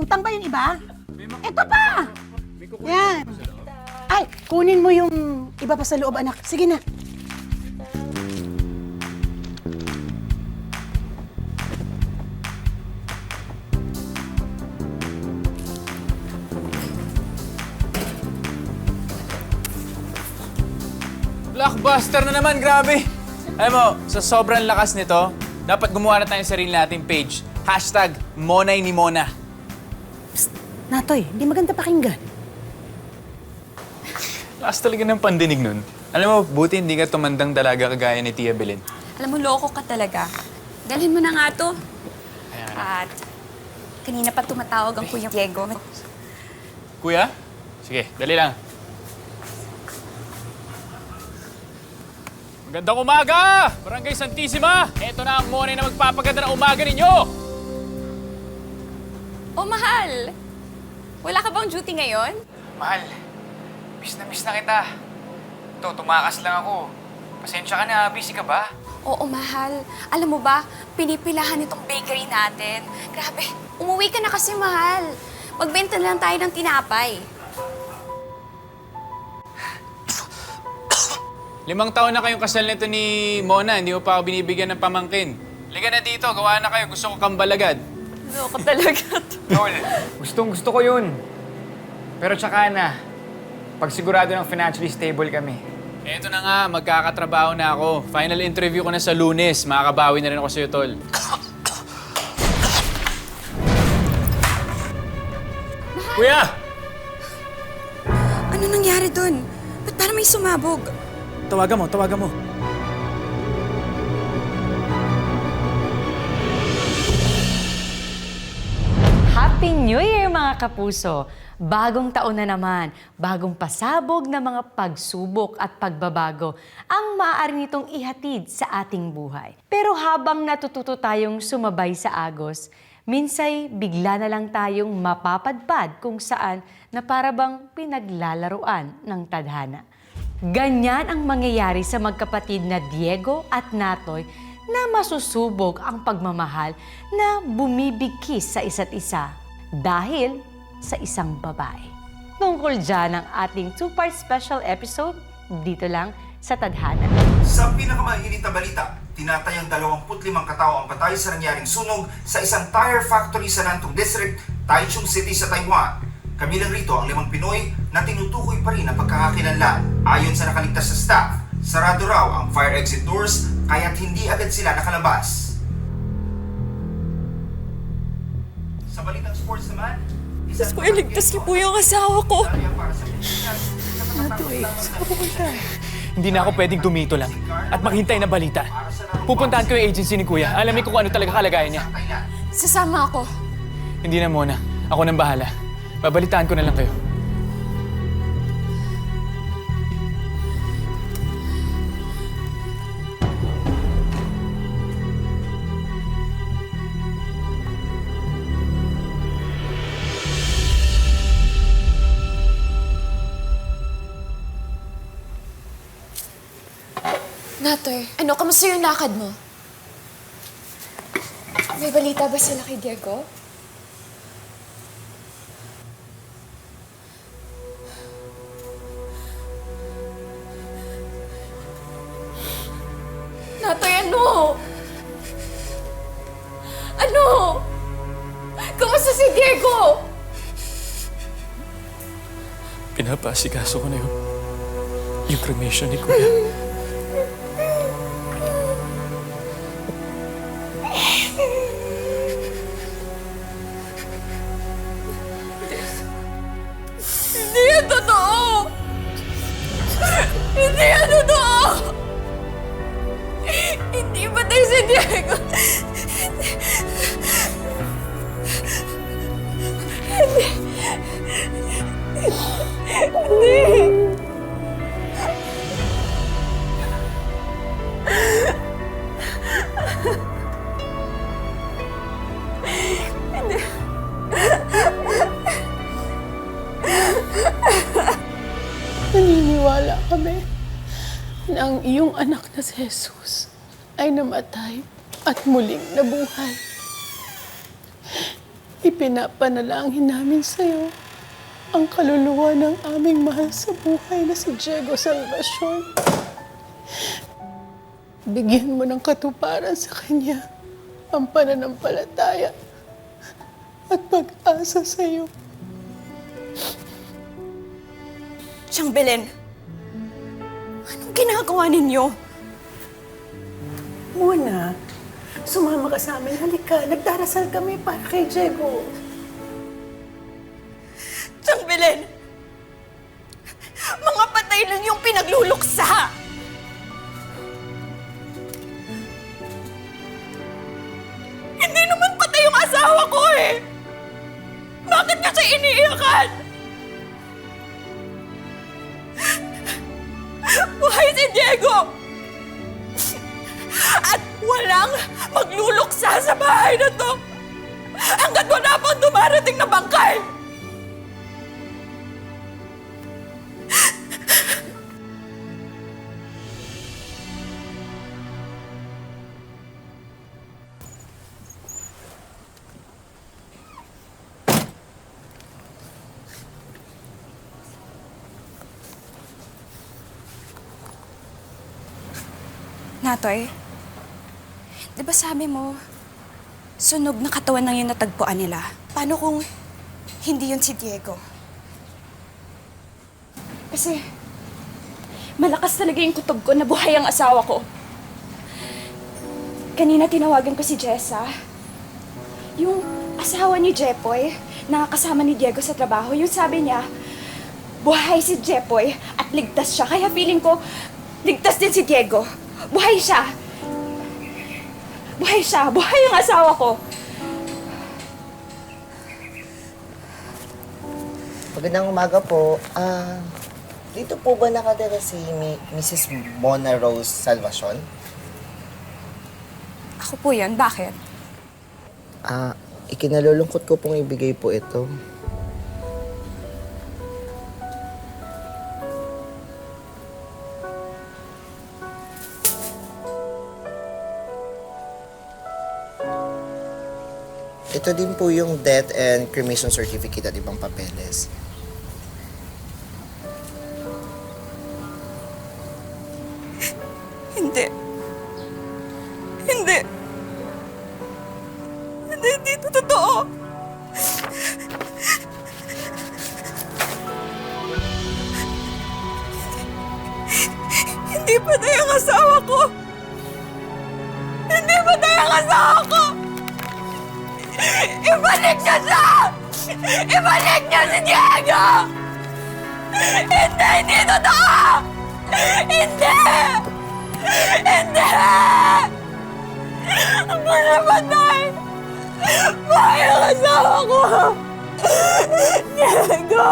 Utang ba yung iba? Ito pa! Yan. Ay, kunin mo yung iba pa sa loob, anak. Sige na. Blockbuster na naman, grabe! Alam mo, sa sobrang lakas nito, dapat gumawa na tayo ng sarili nating page. Hashtag Monay ni Mona. Natoy, hindi maganda pakinggan. Lakas talaga ng pandinig nun. Alam mo, buti hindi ka tumandang dalaga kagaya ni Tia Belen. Alam mo, loko ka talaga. Dalhin mo na nga to. At kanina pa tumatawag ang Kuya Diego. Kuya? Sige, dali lang. Magandang umaga! Barangay Santissima! Ito na ang Monay na magpapaganda ng umaga ninyo! Oh, mahal! Wala ka bang duty ngayon? Mahal, miss na kita. Ito, tumakas lang ako. Pasensya ka na, busy ka ba? Oo, mahal. Alam mo ba, pinipilahan itong bakery natin. Grabe, umuwi ka na kasi, mahal. Magbenta lang tayo ng tinapay. 5 taon na kayong kasal nito ni Mona, hindi mo pa ako binibigyan ng pamangkin. Liga na dito, gawa na kayo. Gusto ko kambalagad. Loko talaga. Tol, gustong-gusto ko yun. Pero tsaka na, pag sigurado ng financially stable kami. Eto na nga, magkakatrabaho na ako. Final interview ko na sa Lunes. Makakabawi na rin ako sa'yo, Tol. Kuya! Ano nangyari dun? Ba't parang may sumabog? Tawagan mo. Happy New Year mga kapuso! Bagong taon na naman, bagong pasabog na mga pagsubok at pagbabago ang maaari nitong ihatid sa ating buhay. Pero habang natututo tayong sumabay sa agos, minsay bigla na lang tayong mapapadpad kung saan na parabang pinaglalaruan ng tadhana. Ganyan ang mangyayari sa magkapatid na Diego at Natoy na masusubok ang pagmamahal na bumibigkis sa isa't isa dahil sa isang babae. Tungkol dyan ang ating 2-part special episode dito lang sa Tadhana. Sa pinakamainit na balita, tinatayang 25 katao ang patay sa nangyaring sunog sa isang tire factory sa Nantong District, Taichung City sa Taiwan. Kabilang rito ang 5 Pinoy na tinutukoy pa rin ang pagkakakilanlan. Ayon sa nakaligtas sa staff, sarado raw ang fire exit doors kaya't hindi agad sila nakalabas. Sa balitang sports naman, Diyos ko, iligtas niyo po yung asawa ko. Hindi na ako pwedeng dumito lang at maghintay na balita. Pupuntahan ko yung agency ni Kuya. Alamin ko kung ano talaga kalagayan niya. Sasama ako. Hindi na muna. Ako nang bahala. Babalitaan ko na lang kayo. Natoy, ano, kamusta yung lakad mo? May balita ba sila kay Diego? Natoy, ano? Ano? Kamusta si Diego? Pinapasikaso ko na yung cremation ni Kuya. Hindi yan totoo! Hindi yan totoo! Hindi patay si Diego! Hindi! Naniniwala kami na ang iyong anak na si Jesus ay namatay at muling nabuhay. ipinapanalangin namin sa'yo ang kaluluwa ng aming mahal sa buhay na si Diego Salvacion. Bigyan mo ng katuparan sa kanya ang pananampalataya at pag-asa sa'yo. Tiyang Belen, anong ginagawa ninyo? Muna, sumama ka sa amin. Halika, nagdarasal kami para kay Diego. Tiyang Belen, mga patay lang yung pinagluluksa. Hindi naman patay yung asawa ko eh. Bakit niya siya iniiyakan? Buhay si Diego! At walang magluluksa sa bahay na to hanggat wala pang dumarating na bangkay! Natoy, di ba sabi mo, sunog na katawan lang yung natagpuan nila? Paano kung hindi yun si Diego? Kasi malakas talaga yung kutob ko na buhay ang asawa ko. Kanina tinawagan ko si Jessa. Yung asawa ni Jepoy, na kasama ni Diego sa trabaho, yung sabi niya, buhay si Jepoy at ligtas siya. Kaya feeling ko, ligtas din si Diego. Buhay siya! Buhay siya! Buhay yung asawa ko! Magandang umaga po. Dito po ba nakatira si Mrs. Mona Rose Salvacion? Ako po yun. Bakit? Ikinalulungkot ko pong ibigay po ito. Ito din po yung death and cremation certificate at ibang papeles. Hindi. Hindi. Hindi ito totoo. Hindi patay ang asawa ko. Hindi patay ang asawa ko. Ibalik niyo siya! Ibalik niyo si Diego! Hindi! Hindi totoo! Hindi! Hindi! Ako na patay! Buhay ang asawa ko! Diego!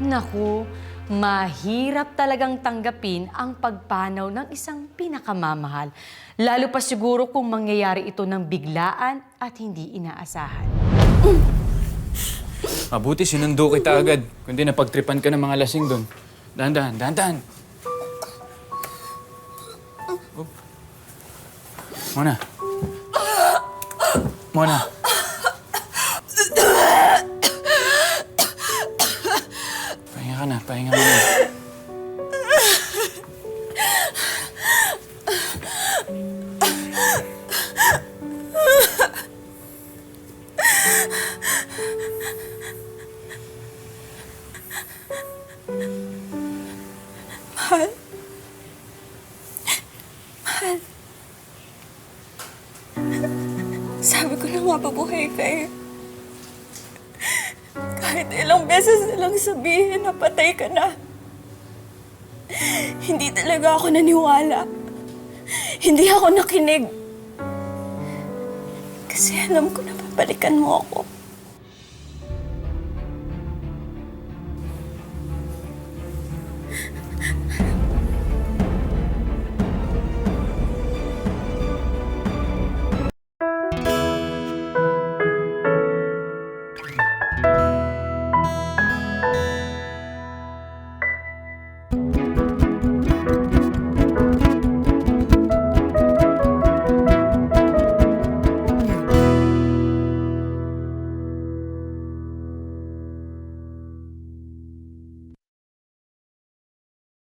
Naku, mahirap talagang tanggapin ang pagpanaw ng isang pinakamamahal. Lalo pa siguro kung mangyayari ito ng biglaan at hindi inaasahan. Mabuti sinundo kita agad. Kundi napagtripan ka ng mga lasing doon. Dahan-dahan, dahan-dahan. Oh. Mona. Mona. ka na. Pahinga mo na. Mahal. Mahal. Sabi ko na nga mabuhay ka eh. Kahit ilang beses nilang sabihin na patay ka na. Hindi talaga ako naniwala. Hindi ako nakinig. Kasi alam ko na babalikan mo ako.